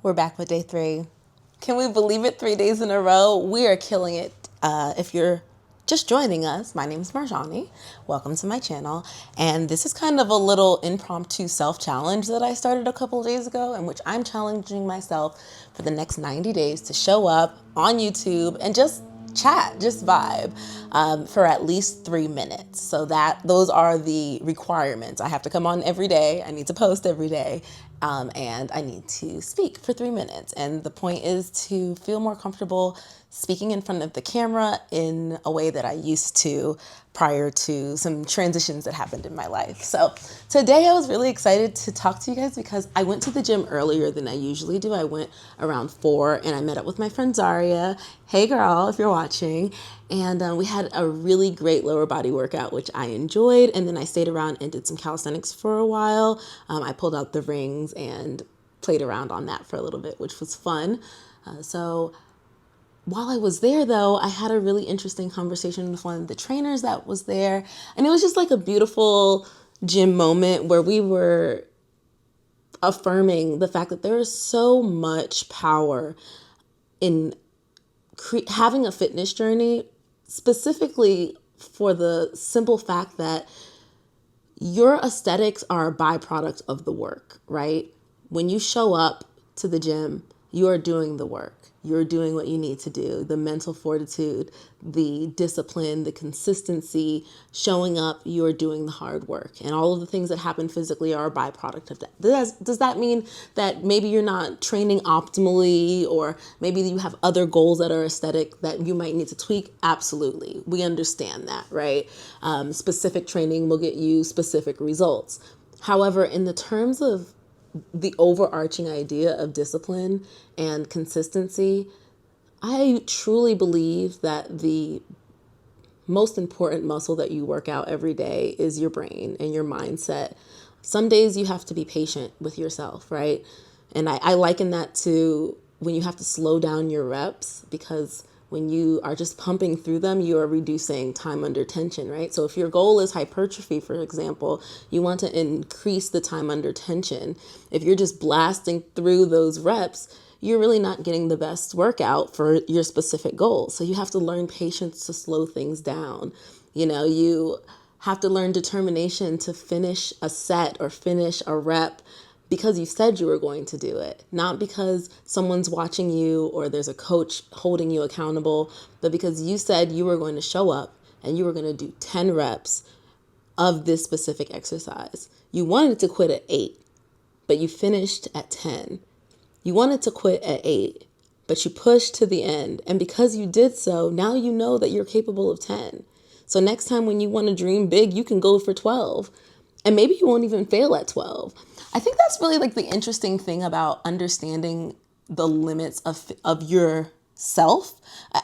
We're back with day 3. Can we believe it? 3 days in a row. We are killing it. If you're just joining us, my name is Marjani. Welcome to my channel. And this is kind of a little impromptu self-challenge that I started a couple of days ago, in which I'm challenging myself for the next 90 days to show up on YouTube and just chat, just vibe for at least 3 minutes. So those are the requirements. I have to come on every day. I need to post every day. And I need to speak for 3 minutes. And the point is to feel more comfortable speaking in front of the camera in a way that I used to prior to some transitions that happened in my life. So today I was really excited to talk to you guys because I went to the gym earlier than I usually do. I went around 4 and I met up with my friend Zaria. Hey girl, if you're watching. And we had a really great lower body workout, which I enjoyed. And then I stayed around and did some calisthenics for a while. I pulled out the rings and played around on that for a little bit, which was fun. So while I was there, though, I had a really interesting conversation with one of the trainers that was there. And it was just like a beautiful gym moment where we were affirming the fact that there is so much power in having a fitness journey, specifically for the simple fact that your aesthetics are a byproduct of the work, right? When you show up to the gym, you are doing the work. You're doing what you need to do, the mental fortitude, the discipline, the consistency, showing up, you're doing the hard work. And all of the things that happen physically are a byproduct of that. Does that mean that maybe you're not training optimally, or maybe you have other goals that are aesthetic that you might need to tweak? Absolutely. We understand that, right? Specific training will get you specific results. However, in the terms of the overarching idea of discipline and consistency, I truly believe that the most important muscle that you work out every day is your brain and your mindset. Some days you have to be patient with yourself, right? And I liken that to when you have to slow down your reps, because when you are just pumping through them, you are reducing time under tension, right? So if your goal is hypertrophy, for example, you want to increase the time under tension. If you're just blasting through those reps, you're really not getting the best workout for your specific goal. So you have to learn patience to slow things down. You have to learn determination to finish a set or finish a rep because you said you were going to do it, not because someone's watching you or there's a coach holding you accountable, but because you said you were going to show up and you were going to do 10 reps of this specific exercise. You wanted to quit at 8, but you finished at 10. You wanted to quit at 8, but you pushed to the end. And because you did so, now you know that you're capable of 10. So next time when you want to dream big, you can go for 12. And maybe you won't even fail at 12. I think that's really like the interesting thing about understanding the limits of yourself.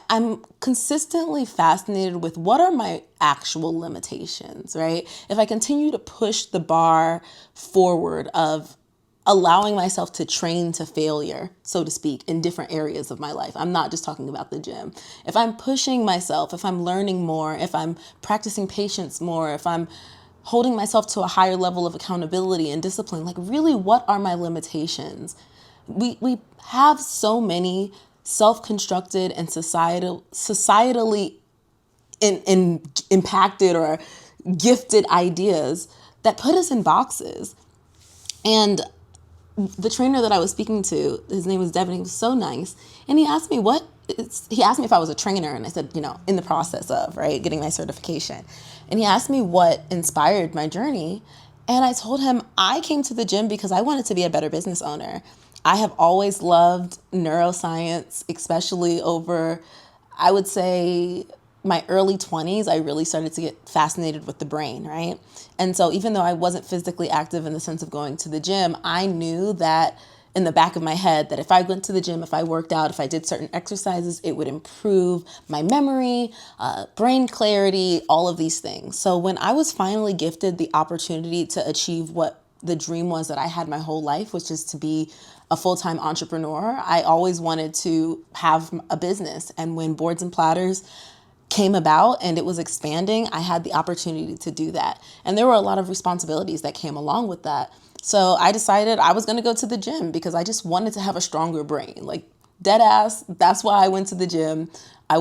I'm consistently fascinated with what are my actual limitations, right? If I continue to push the bar forward of allowing myself to train to failure, so to speak, in different areas of my life. I'm not just talking about the gym. If I'm pushing myself, if I'm learning more, if I'm practicing patience more, if I'm holding myself to a higher level of accountability and discipline, like really, what are my limitations? We have so many self-constructed and societally impacted or gifted ideas that put us in boxes. And the trainer that I was speaking to, his name was Devin, he was so nice. And he asked me if I was a trainer, and I said, in the process of, right, getting my certification. And he asked me what inspired my journey. And I told him I came to the gym because I wanted to be a better business owner. I have always loved neuroscience, especially over, I would say, my early 20s. I really started to get fascinated with the brain, right? And so even though I wasn't physically active in the sense of going to the gym, I knew that in the back of my head that if I went to the gym, if I worked out, if I did certain exercises, it would improve my memory, brain clarity, all of these things. So when I was finally gifted the opportunity to achieve what the dream was that I had my whole life, which is to be a full-time entrepreneur, I always wanted to have a business. And when Boards and Platters came about and it was expanding, I had the opportunity to do that. And there were a lot of responsibilities that came along with that. So I decided I was going to go to the gym because I just wanted to have a stronger brain. Like, dead ass, that's why I went to the gym. I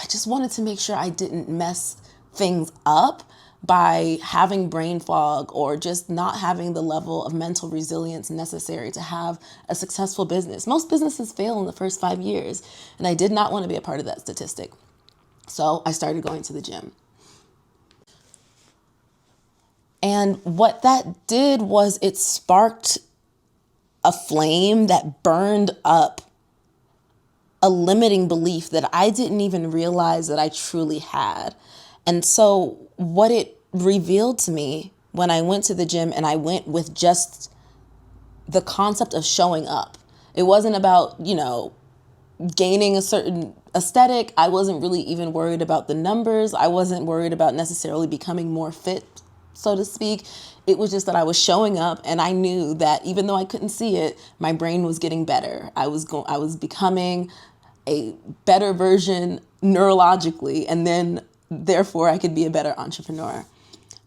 just wanted to make sure I didn't mess things up by having brain fog or just not having the level of mental resilience necessary to have a successful business. Most businesses fail in the first 5 years, and I did not want to be a part of that statistic. So I started going to the gym. And what that did was it sparked a flame that burned up a limiting belief that I didn't even realize that I truly had. And so what it revealed to me when I went to the gym, and I went with just the concept of showing up. It wasn't about, gaining a certain aesthetic. I wasn't really even worried about the numbers. I wasn't worried about necessarily becoming more fit, so to speak. It was just that I was showing up, and I knew that even though I couldn't see it, my brain was getting better. I was becoming a better version neurologically, and then therefore I could be a better entrepreneur.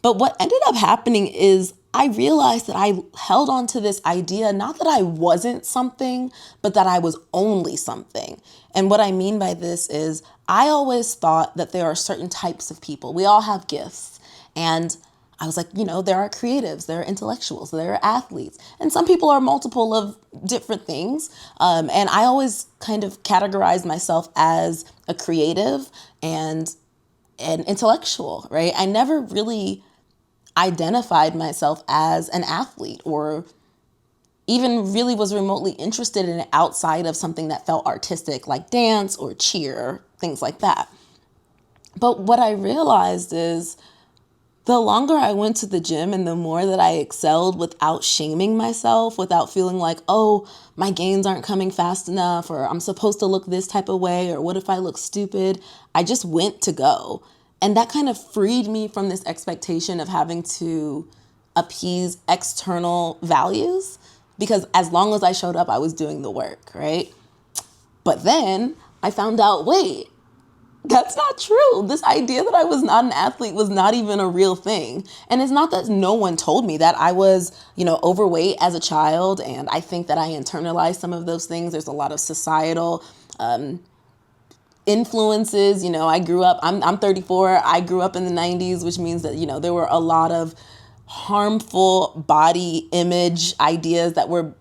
But what ended up happening is I realized that I held on to this idea, not that I wasn't something, but that I was only something. And what I mean by this is I always thought that there are certain types of people. We all have gifts. And I was like, there are creatives, there are intellectuals, there are athletes, and some people are multiple of different things. And I always kind of categorized myself as a creative and an intellectual, right? I never really identified myself as an athlete or even really was remotely interested in it outside of something that felt artistic like dance or cheer, things like that. But what I realized is the longer I went to the gym and the more that I excelled without shaming myself, without feeling like, oh, my gains aren't coming fast enough, or I'm supposed to look this type of way, or what if I look stupid? I just went to go. And that kind of freed me from this expectation of having to appease external values, because as long as I showed up, I was doing the work, right? But then I found out, wait, that's not true. This idea that I was not an athlete was not even a real thing. And it's not that no one told me that. I was, overweight as a child. And I think that I internalized some of those things. There's a lot of societal influences. I grew up, I'm 34. I grew up in the 90s, which means that, there were a lot of harmful body image ideas that were,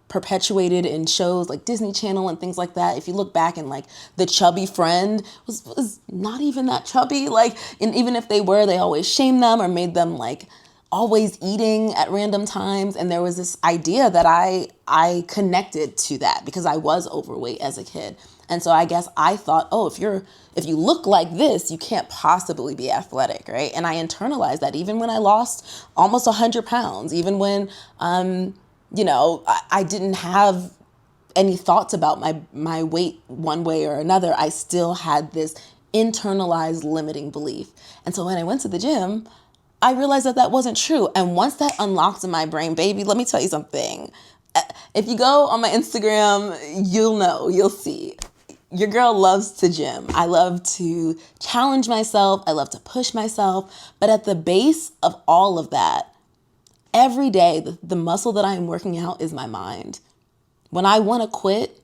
perpetuated in shows like Disney Channel and things like that. If you look back and like the chubby friend was not even that chubby. And even if they were, they always shamed them or made them like always eating at random times. And there was this idea that I connected to that because I was overweight as a kid. And so I guess I thought, oh, if you look like this, you can't possibly be athletic, right? And I internalized that even when I lost almost 100 pounds, even when I didn't have any thoughts about my weight one way or another. I still had this internalized limiting belief. And so when I went to the gym, I realized that that wasn't true. And once that unlocked in my brain, baby, let me tell you something. If you go on my Instagram, you'll see. Your girl loves to gym. I love to challenge myself. I love to push myself. But at the base of all of that, every day, the muscle that I am working out is my mind. When I want to quit,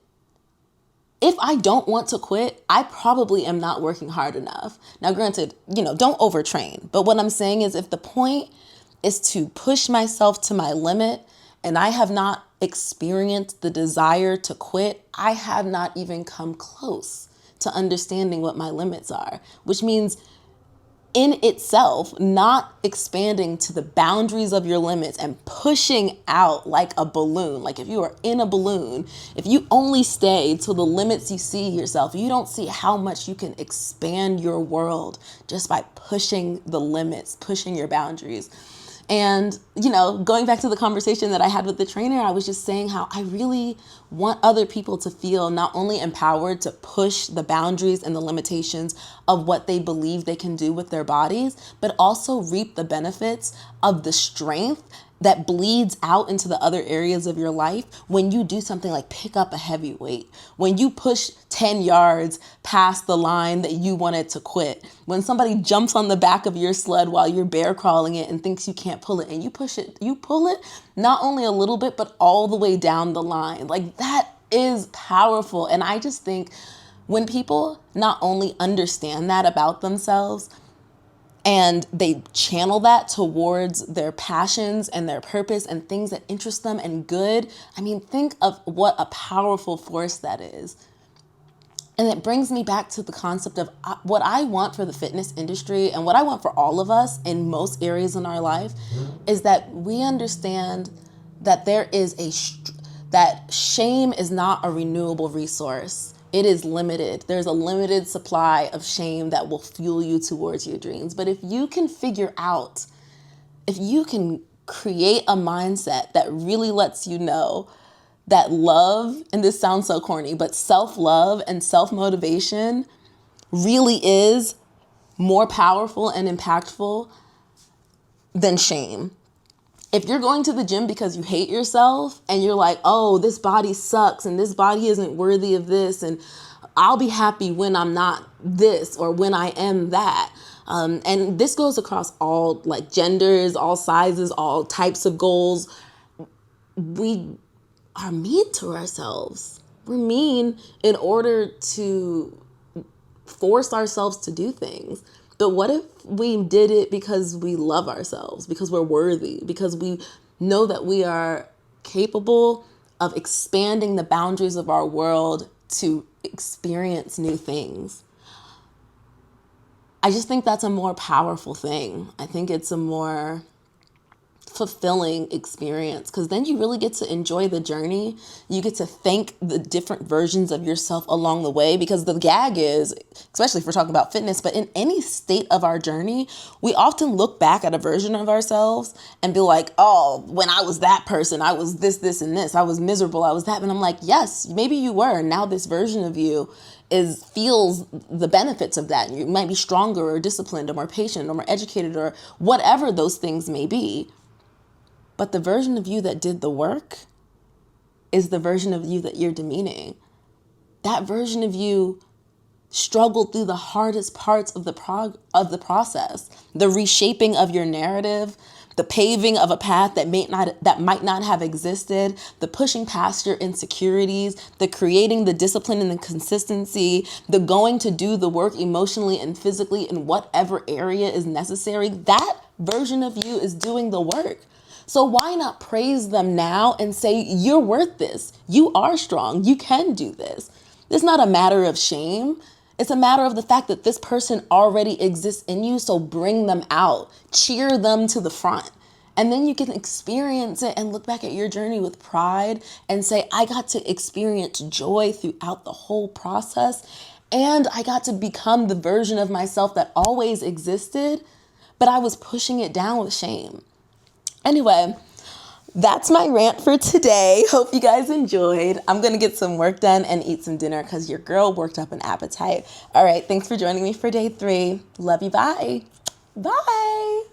if I don't want to quit, I probably am not working hard enough. Now, granted, don't overtrain. But what I'm saying is if the point is to push myself to my limit and I have not experienced the desire to quit, I have not even come close to understanding what my limits are, which means in itself, not expanding to the boundaries of your limits and pushing out like a balloon. Like if you are in a balloon, if you only stay to the limits you see yourself, you don't see how much you can expand your world just by pushing the limits, pushing your boundaries. And, going back to the conversation that I had with the trainer, I was just saying how I really want other people to feel not only empowered to push the boundaries and the limitations of what they believe they can do with their bodies, but also reap the benefits of the strength that bleeds out into the other areas of your life when you do something like pick up a heavy weight, when you push 10 yards past the line that you wanted to quit, when somebody jumps on the back of your sled while you're bear crawling it and thinks you can't pull it, and you push it, you pull it not only a little bit, but all the way down the line. Like, that is powerful. And I just think when people not only understand that about themselves, and they channel that towards their passions and their purpose and things that interest them and good. I mean, think of what a powerful force that is. And it brings me back to the concept of what I want for the fitness industry and what I want for all of us in most areas in our life is that we understand that that shame is not a renewable resource. It is limited. There's a limited supply of shame that will fuel you towards your dreams. But if you can if you can create a mindset that really lets you know that love, and this sounds so corny, but self-love and self-motivation really is more powerful and impactful than shame. If you're going to the gym because you hate yourself and you're like, oh, this body sucks and this body isn't worthy of this, and I'll be happy when I'm not this or when I am that. And this goes across all like genders, all sizes, all types of goals. We are mean to ourselves. We're mean in order to force ourselves to do things. But what if we did it because we love ourselves, because we're worthy, because we know that we are capable of expanding the boundaries of our world to experience new things? I just think that's a more powerful thing. I think it's a more fulfilling experience because then you really get to enjoy the journey. You get to thank the different versions of yourself along the way, because the gag is, especially if we're talking about fitness, but in any state of our journey, we often look back at a version of ourselves and be like, oh, when I was that person, I was this, and this. I was miserable. I was that. And I'm like, yes, maybe you were. And now this version of you feels the benefits of that. You might be stronger or disciplined or more patient or more educated or whatever those things may be. But the version of you that did the work is the version of you that you're demeaning. That version of you struggled through the hardest parts of the process, the reshaping of your narrative, the paving of a path that might not have existed, the pushing past your insecurities, the creating the discipline and the consistency, the going to do the work emotionally and physically in whatever area is necessary. That version of you is doing the work. So why not praise them now and say, you're worth this. You are strong. You can do this. It's not a matter of shame. It's a matter of the fact that this person already exists in you. So bring them out, cheer them to the front. And then you can experience it and look back at your journey with pride and say, I got to experience joy throughout the whole process. And I got to become the version of myself that always existed, but I was pushing it down with shame. Anyway, that's my rant for today. Hope you guys enjoyed. I'm going to get some work done and eat some dinner because your girl worked up an appetite. All right. Thanks for joining me for day 3. Love you. Bye. Bye.